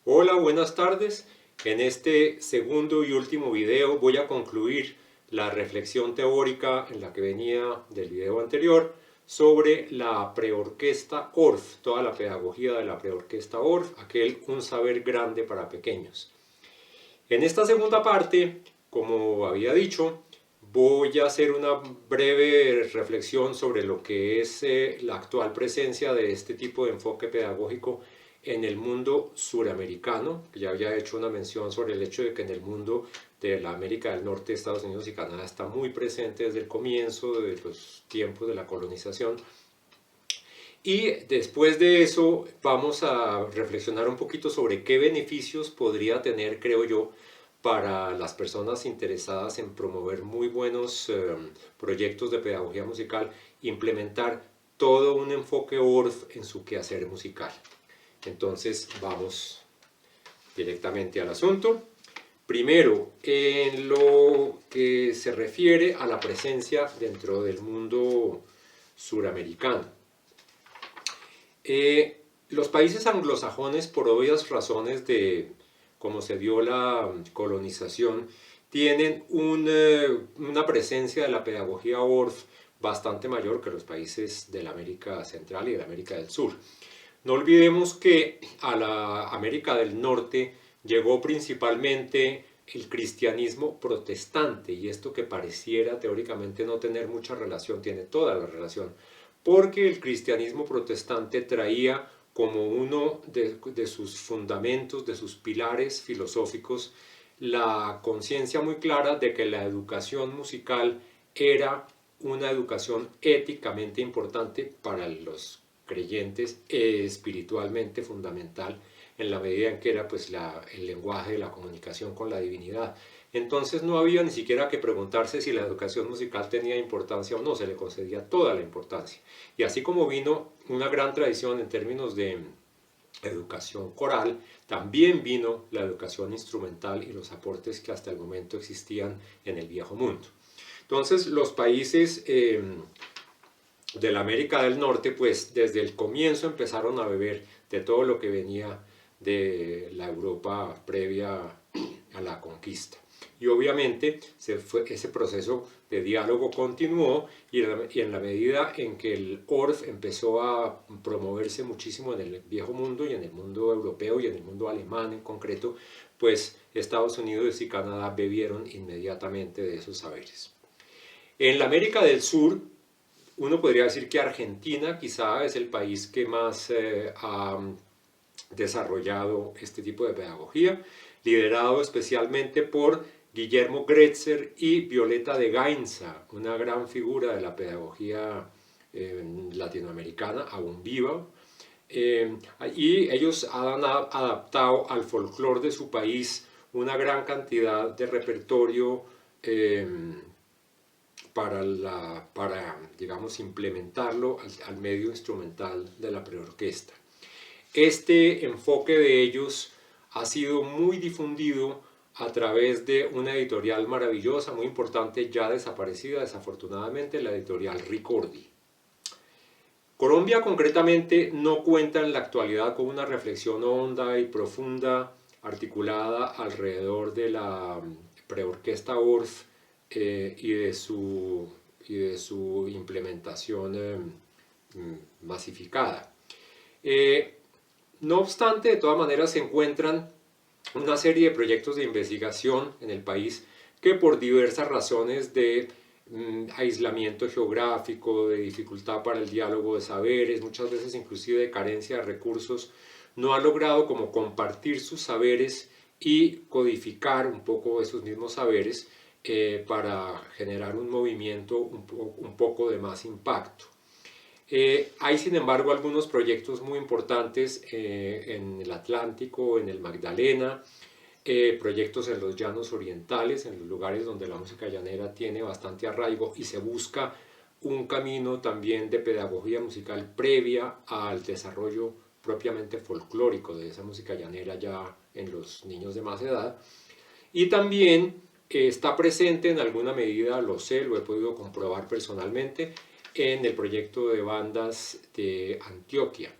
Hola, buenas tardes. En este segundo y último video voy a concluir la reflexión teórica en la que venía del video anterior sobre la preorquesta Orff, toda la pedagogía de la preorquesta Orff, aquel un saber grande para pequeños. En esta segunda parte, como había dicho, voy a hacer una breve reflexión sobre lo que es la actual presencia de este tipo de enfoque pedagógico en el mundo suramericano. Ya había hecho una mención sobre el hecho de que en el mundo de la América del Norte, Estados Unidos y Canadá está muy presente desde el comienzo de los tiempos de la colonización. Y después de eso vamos a reflexionar un poquito sobre qué beneficios podría tener, creo yo, para las personas interesadas en promover muy buenos proyectos de pedagogía musical, implementar todo un enfoque Orff en su quehacer musical. Entonces vamos directamente al asunto. Primero, en lo que se refiere a la presencia dentro del mundo suramericano. Los países anglosajones, por obvias razones de cómo se dio la colonización, tienen una presencia de la pedagogía Orff bastante mayor que los países de la América Central y de la América del Sur. No olvidemos que a la América del Norte llegó principalmente el cristianismo protestante, y esto que pareciera teóricamente no tener mucha relación, tiene toda la relación, porque el cristianismo protestante traía como uno de sus fundamentos, de sus pilares filosóficos, la conciencia muy clara de que la educación musical era una educación éticamente importante para los creyentes, espiritualmente fundamental, en la medida en que era pues el lenguaje de la comunicación con la divinidad. Entonces no había ni siquiera que preguntarse si la educación musical tenía importancia o no, se le concedía toda la importancia. Y así como vino una gran tradición en términos de educación coral, también vino la educación instrumental y los aportes que hasta el momento existían en el viejo mundo. Entonces los países de la América del Norte, pues desde el comienzo empezaron a beber de todo lo que venía de la Europa previa a la conquista. Y obviamente ese proceso de diálogo continuó, y en la medida en que el Orff empezó a promoverse muchísimo en el viejo mundo y en el mundo europeo y en el mundo alemán en concreto, pues Estados Unidos y Canadá bebieron inmediatamente de esos saberes. En la América del Sur, uno podría decir que Argentina quizá es el país que más ha desarrollado este tipo de pedagogía, liderado especialmente por Guillermo Gretzer y Violeta de Gainza, una gran figura de la pedagogía latinoamericana, aún viva. Y ellos han adaptado al folclore de su país una gran cantidad de repertorio para digamos, implementarlo al medio instrumental de la preorquesta. Este enfoque de ellos ha sido muy difundido a través de una editorial maravillosa, muy importante, ya desaparecida desafortunadamente, la editorial Ricordi. Colombia concretamente no cuenta en la actualidad con una reflexión honda y profunda articulada alrededor de la preorquesta Orff y de su implementación masificada. No obstante, de todas maneras se encuentran una serie de proyectos de investigación en el país que por diversas razones de aislamiento geográfico, de dificultad para el diálogo de saberes, muchas veces inclusive de carencia de recursos, no han logrado como compartir sus saberes y codificar un poco esos mismos saberes para generar un movimiento un poco de más impacto. Hay sin embargo algunos proyectos muy importantes en el Atlántico, en el Magdalena, proyectos en los llanos orientales, en los lugares donde la música llanera tiene bastante arraigo, y se busca un camino también de pedagogía musical previa al desarrollo propiamente folclórico de esa música llanera ya en los niños de más edad. Y también está presente en alguna medida, lo sé, lo he podido comprobar personalmente, en el proyecto de bandas de Antioquia.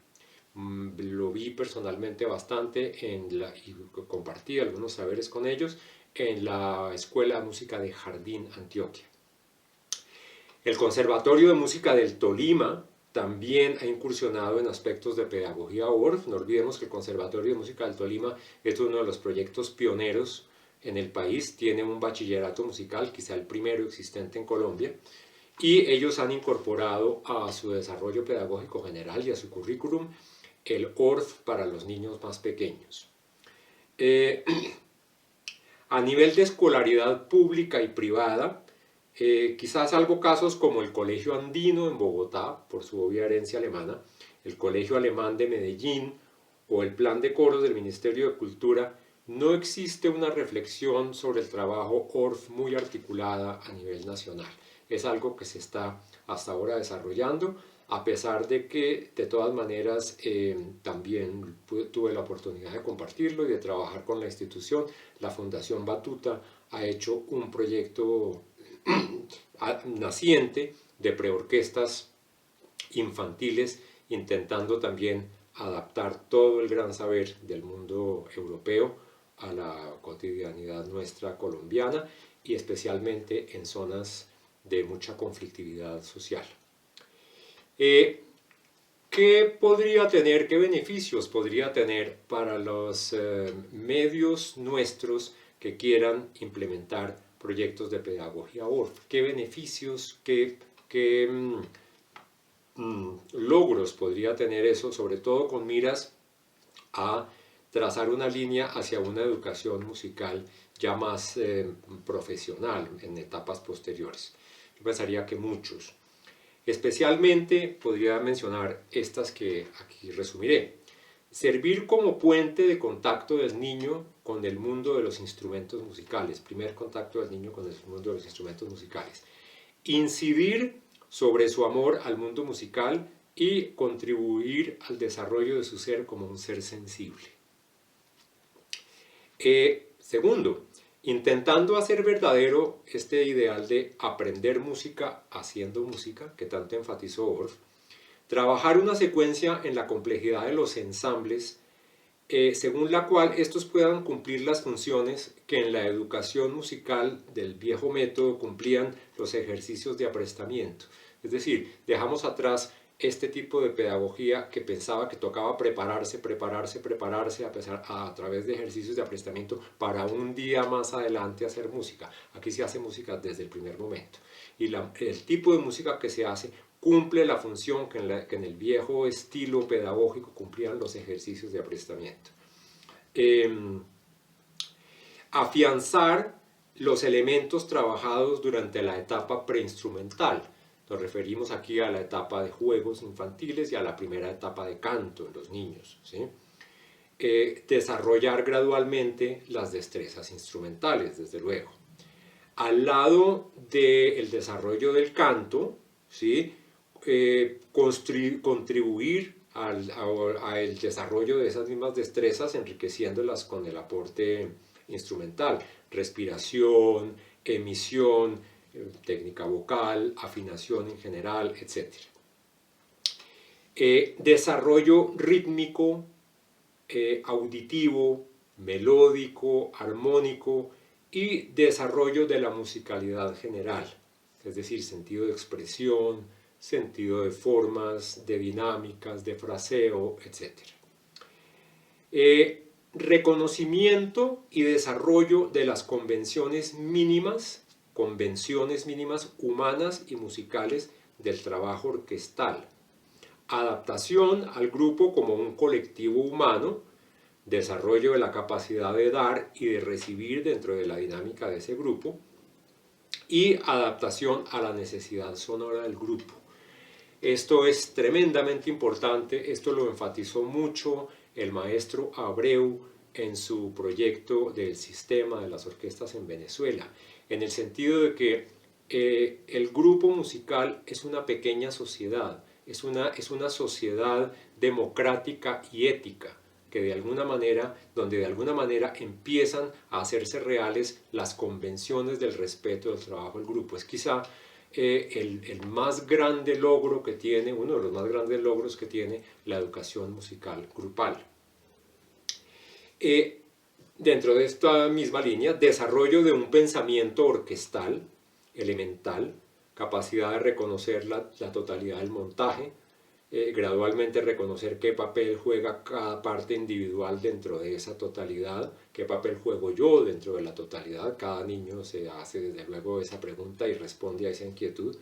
Lo vi personalmente bastante y compartí algunos saberes con ellos en la Escuela de Música de Jardín, Antioquia. El Conservatorio de Música del Tolima también ha incursionado en aspectos de pedagogía Orff. No olvidemos que el Conservatorio de Música del Tolima es uno de los proyectos pioneros en el país. Tiene un bachillerato musical, quizá el primero existente en Colombia, y ellos han incorporado a su desarrollo pedagógico general y a su currículum el Orff para los niños más pequeños. A nivel de escolaridad pública y privada, quizás algo casos como el Colegio Andino en Bogotá, por su obvia herencia alemana, el Colegio Alemán de Medellín o el Plan de Coros del Ministerio de Cultura, no existe una reflexión sobre el trabajo Orff muy articulada a nivel nacional. Es algo que se está hasta ahora desarrollando, a pesar de que de todas maneras también tuve la oportunidad de compartirlo y de trabajar con la institución. La Fundación Batuta ha hecho un proyecto naciente de preorquestas infantiles, intentando también adaptar todo el gran saber del mundo europeo a la cotidianidad nuestra colombiana y especialmente en zonas de mucha conflictividad social. ¿Qué podría tener, qué beneficios podría tener para los medios nuestros que quieran implementar proyectos de pedagogía Orff? ¿Qué beneficios, qué logros podría tener eso, sobre todo con miras a trazar una línea hacia una educación musical ya más profesional en etapas posteriores? Yo pensaría que muchos. Especialmente podría mencionar estas que aquí resumiré. Servir como puente de contacto del niño con el mundo de los instrumentos musicales. Primer contacto del niño con el mundo de los instrumentos musicales. Incidir sobre su amor al mundo musical y contribuir al desarrollo de su ser como un ser sensible. Segundo, intentando hacer verdadero este ideal de aprender música haciendo música, que tanto enfatizó Orff, trabajar una secuencia en la complejidad de los ensambles, según la cual estos puedan cumplir las funciones que en la educación musical del viejo método cumplían los ejercicios de aprestamiento. Es decir, dejamos atrás este tipo de pedagogía que pensaba que tocaba prepararse a través de ejercicios de aprestamiento para un día más adelante hacer música. Aquí se hace música desde el primer momento. Y el tipo de música que se hace cumple la función que en el viejo estilo pedagógico cumplían los ejercicios de aprestamiento. Afianzar los elementos trabajados durante la etapa preinstrumental. Nos referimos aquí a la etapa de juegos infantiles y a la primera etapa de canto en los niños, ¿sí? Desarrollar gradualmente las destrezas instrumentales, desde luego. Al lado del desarrollo del canto, ¿sí? Contribuir al desarrollo de esas mismas destrezas, enriqueciéndolas con el aporte instrumental, respiración, emisión, técnica vocal, afinación en general, etc. Desarrollo rítmico, auditivo, melódico, armónico y desarrollo de la musicalidad general, es decir, sentido de expresión, sentido de formas, de dinámicas, de fraseo, etc. Reconocimiento y desarrollo de las convenciones mínimas humanas y musicales del trabajo orquestal. Adaptación al grupo como un colectivo humano, desarrollo de la capacidad de dar y de recibir dentro de la dinámica de ese grupo, y adaptación a la necesidad sonora del grupo. Esto es tremendamente importante, esto lo enfatizó mucho el maestro Abreu en su proyecto del sistema de las orquestas en Venezuela, en el sentido de que el grupo musical es una pequeña sociedad, es una sociedad democrática y ética, que donde de alguna manera empiezan a hacerse reales las convenciones del respeto del trabajo del grupo. Es quizá el más grande logro que tiene, uno de los más grandes logros que tiene la educación musical grupal. Dentro de esta misma línea, desarrollo de un pensamiento orquestal, elemental, capacidad de reconocer la totalidad del montaje, gradualmente reconocer qué papel juega cada parte individual dentro de esa totalidad, qué papel juego yo dentro de la totalidad. Cada niño se hace desde luego esa pregunta y responde a esa inquietud.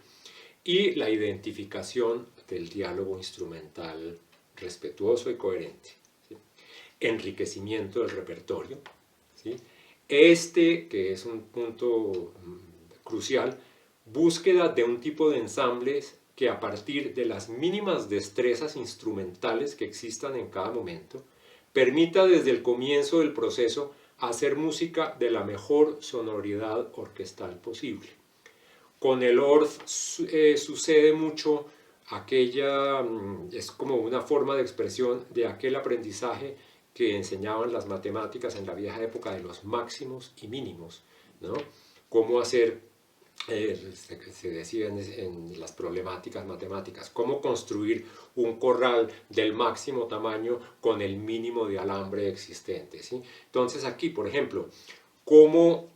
Y la identificación del diálogo instrumental respetuoso y coherente. ¿Sí? Enriquecimiento del repertorio. ¿Sí? Este, que es un punto crucial, búsqueda de un tipo de ensambles que a partir de las mínimas destrezas instrumentales que existan en cada momento, permita desde el comienzo del proceso hacer música de la mejor sonoridad orquestal posible. Con el ORF sucede mucho aquella, es como una forma de expresión de aquel aprendizaje que enseñaban las matemáticas en la vieja época de los máximos y mínimos, ¿no? Cómo hacer, se decía en las problemáticas matemáticas, cómo construir un corral del máximo tamaño con el mínimo de alambre existente, ¿sí? Entonces aquí, por ejemplo, cómo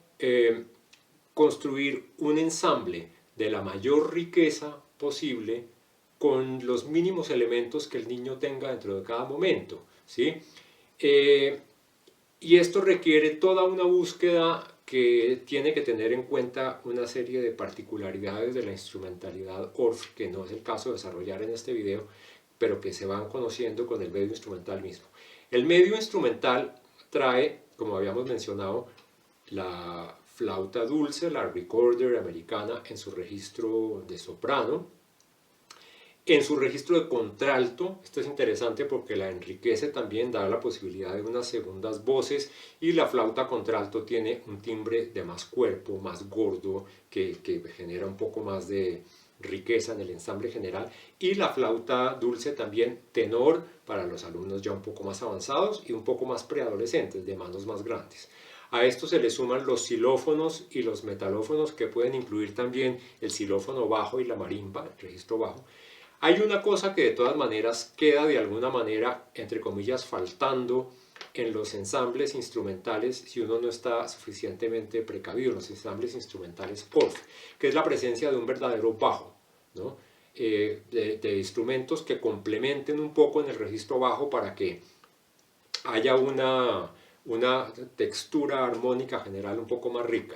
construir un ensamble de la mayor riqueza posible con los mínimos elementos que el niño tenga dentro de cada momento, ¿sí? Y esto requiere toda una búsqueda que tiene que tener en cuenta una serie de particularidades de la instrumentalidad ORF, que no es el caso de desarrollar en este video, pero que se van conociendo con el medio instrumental mismo. El medio instrumental trae, como habíamos mencionado, la flauta dulce, la recorder americana, en su registro de soprano. En su registro de contralto, esto es interesante porque la enriquece también, da la posibilidad de unas segundas voces, y la flauta contralto tiene un timbre de más cuerpo, más gordo, que genera un poco más de riqueza en el ensamble general, y la flauta dulce también tenor para los alumnos ya un poco más avanzados y un poco más preadolescentes, de manos más grandes. A esto se le suman los xilófonos y los metalófonos, que pueden incluir también el xilófono bajo y la marimba, el registro bajo. Hay una cosa que de todas maneras queda de alguna manera, entre comillas, faltando en los ensambles instrumentales si uno no está suficientemente precavido, en los ensambles instrumentales ORF, que es la presencia de un verdadero bajo, ¿no? De instrumentos que complementen un poco en el registro bajo para que haya una textura armónica general un poco más rica.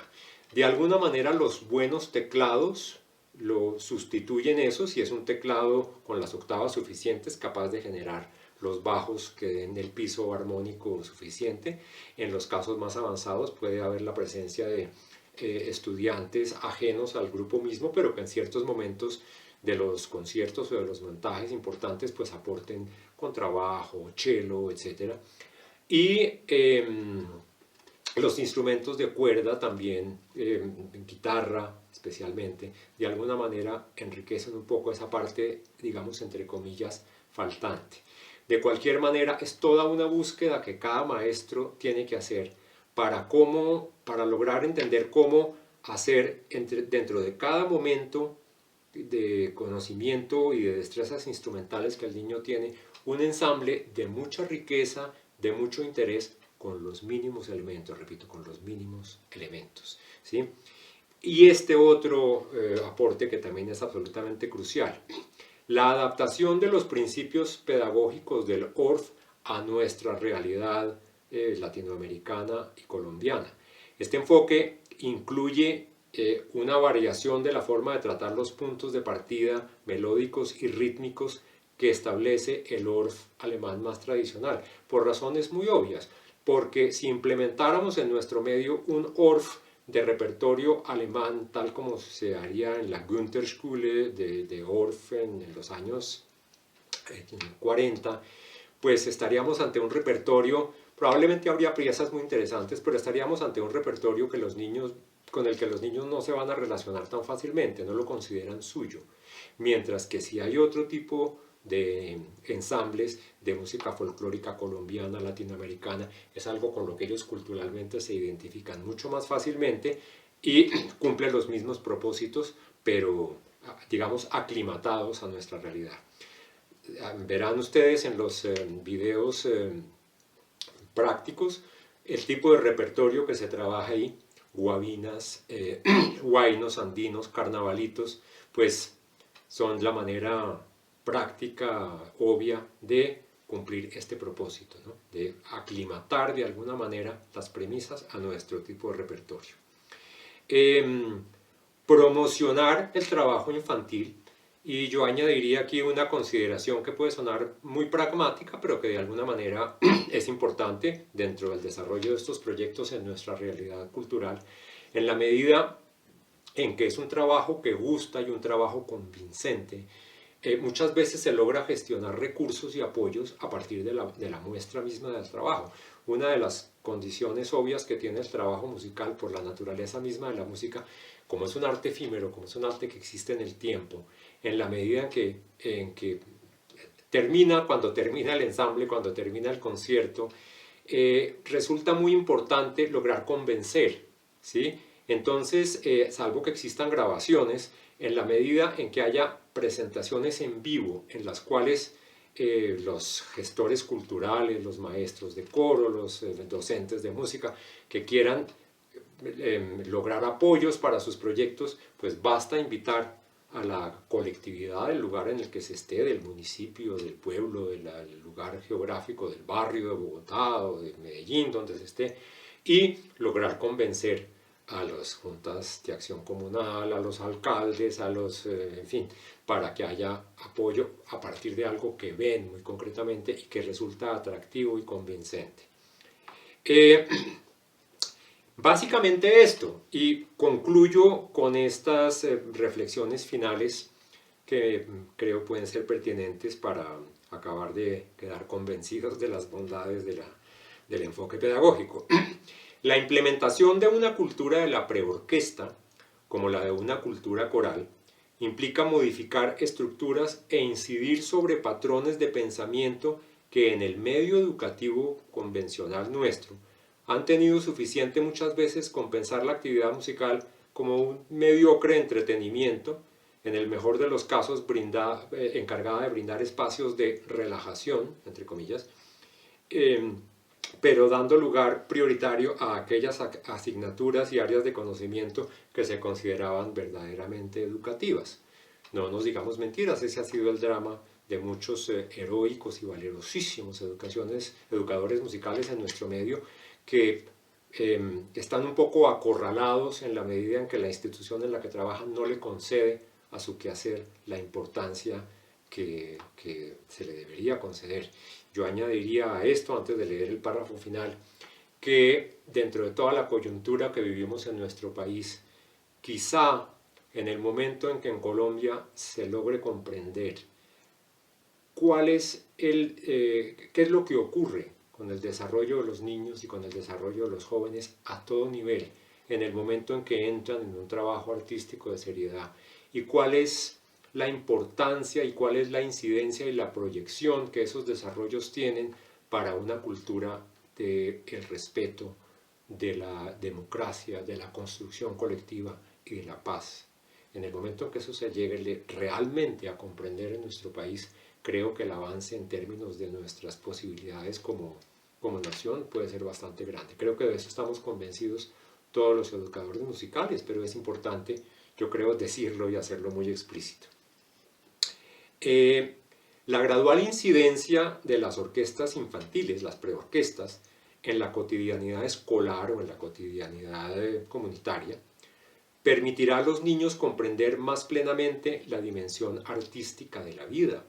De alguna manera los buenos teclados lo sustituyen eso, si es un teclado con las octavas suficientes, capaz de generar los bajos que den el piso armónico suficiente. En los casos más avanzados puede haber la presencia de estudiantes ajenos al grupo mismo, pero que en ciertos momentos de los conciertos o de los montajes importantes pues aporten contrabajo, cello, etc. Y los instrumentos de cuerda también, guitarra especialmente, de alguna manera enriquecen un poco esa parte, digamos, entre comillas, faltante. De cualquier manera, es toda una búsqueda que cada maestro tiene que hacer para lograr entender cómo hacer dentro de cada momento de conocimiento y de destrezas instrumentales que el niño tiene, un ensamble de mucha riqueza, de mucho interés, con los mínimos elementos, repito, con los mínimos elementos, ¿sí? Y este otro aporte que también es absolutamente crucial, la adaptación de los principios pedagógicos del ORF a nuestra realidad latinoamericana y colombiana. Este enfoque incluye una variación de la forma de tratar los puntos de partida melódicos y rítmicos que establece el ORF alemán más tradicional, por razones muy obvias. Porque si implementáramos en nuestro medio un ORF de repertorio alemán, tal como se haría en la Günther-Schule de ORF en los años 40, pues estaríamos ante un repertorio, probablemente habría piezas muy interesantes, pero estaríamos ante un repertorio con el que los niños no se van a relacionar tan fácilmente, no lo consideran suyo. Mientras que si hay otro tipo de ensambles de música folclórica colombiana, latinoamericana, es algo con lo que ellos culturalmente se identifican mucho más fácilmente y cumplen los mismos propósitos pero digamos aclimatados a nuestra realidad. Verán ustedes en los videos prácticos el tipo de repertorio que se trabaja ahí, guabinas, huaynos, andinos, carnavalitos, pues son la manera práctica, obvia de cumplir este propósito, ¿no? De aclimatar de alguna manera las premisas a nuestro tipo de repertorio. Promocionar el trabajo infantil, y yo añadiría aquí una consideración que puede sonar muy pragmática, pero que de alguna manera es importante dentro del desarrollo de estos proyectos en nuestra realidad cultural, en la medida en que es un trabajo que gusta y un trabajo convincente. Muchas veces se logra gestionar recursos y apoyos a partir de la muestra misma del trabajo. Una de las condiciones obvias que tiene el trabajo musical por la naturaleza misma de la música, como es un arte efímero, como es un arte que existe en el tiempo, en la medida en que termina, cuando termina el ensamble, cuando termina el concierto, resulta muy importante lograr convencer, ¿sí? Entonces, salvo que existan grabaciones, en la medida en que haya presentaciones en vivo en las cuales los gestores culturales, los maestros de coro, los docentes de música que quieran lograr apoyos para sus proyectos, pues basta invitar a la colectividad del lugar en el que se esté, del municipio, del pueblo, del lugar geográfico, del barrio de Bogotá o de Medellín, donde se esté, y lograr convencer a las juntas de acción comunal, a los alcaldes, a los, en fin, para que haya apoyo a partir de algo que ven muy concretamente y que resulta atractivo y convincente. Básicamente esto, y concluyo con estas reflexiones finales que creo pueden ser pertinentes para acabar de quedar convencidos de las bondades del enfoque pedagógico. La implementación de una cultura de la preorquesta, como la de una cultura coral, implica modificar estructuras e incidir sobre patrones de pensamiento que en el medio educativo convencional nuestro han tenido suficiente muchas veces con pensar la actividad musical como un mediocre entretenimiento, en el mejor de los casos encargada de brindar espacios de relajación, entre comillas, pero dando lugar prioritario a aquellas asignaturas y áreas de conocimiento que se consideraban verdaderamente educativas. No nos digamos mentiras, ese ha sido el drama de muchos heroicos y valerosísimos educadores musicales en nuestro medio, que están un poco acorralados en la medida en que la institución en la que trabajan no le concede a su quehacer la importancia que se le debería conceder. Yo añadiría a esto, antes de leer el párrafo final, que dentro de toda la coyuntura que vivimos en nuestro país, quizá en el momento en que en Colombia se logre comprender qué es lo que ocurre con el desarrollo de los niños y con el desarrollo de los jóvenes a todo nivel, en el momento en que entran en un trabajo artístico de seriedad, y cuál es la importancia y cuál es la incidencia y la proyección que esos desarrollos tienen para una cultura del respeto, de la democracia, de la construcción colectiva y de la paz. En el momento en que eso se llegue realmente a comprender en nuestro país, creo que el avance en términos de nuestras posibilidades como nación puede ser bastante grande. Creo que de eso estamos convencidos todos los educadores musicales, pero es importante, yo creo, decirlo y hacerlo muy explícito. La gradual incidencia de las orquestas infantiles, las preorquestas, en la cotidianidad escolar o en la cotidianidad comunitaria, permitirá a los niños comprender más plenamente la dimensión artística de la vida,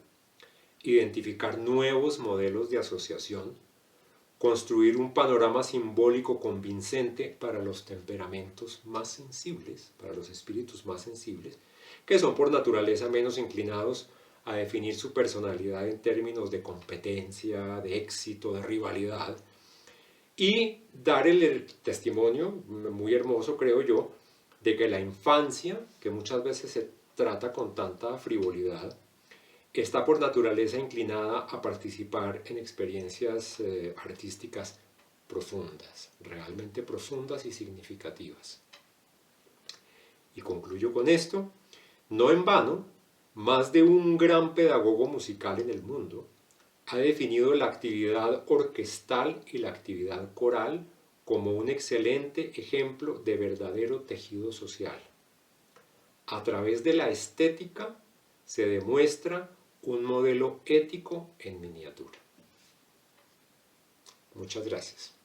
identificar nuevos modelos de asociación, construir un panorama simbólico convincente para los temperamentos más sensibles, para los espíritus más sensibles, que son por naturaleza menos inclinados a definir su personalidad en términos de competencia, de éxito, de rivalidad, y dar el testimonio, muy hermoso creo yo, de que la infancia, que muchas veces se trata con tanta frivolidad, está por naturaleza inclinada a participar en experiencias artísticas profundas, realmente profundas y significativas. Y concluyo con esto. No en vano, más de un gran pedagogo musical en el mundo ha definido la actividad orquestal y la actividad coral como un excelente ejemplo de verdadero tejido social. A través de la estética se demuestra un modelo ético en miniatura. Muchas gracias.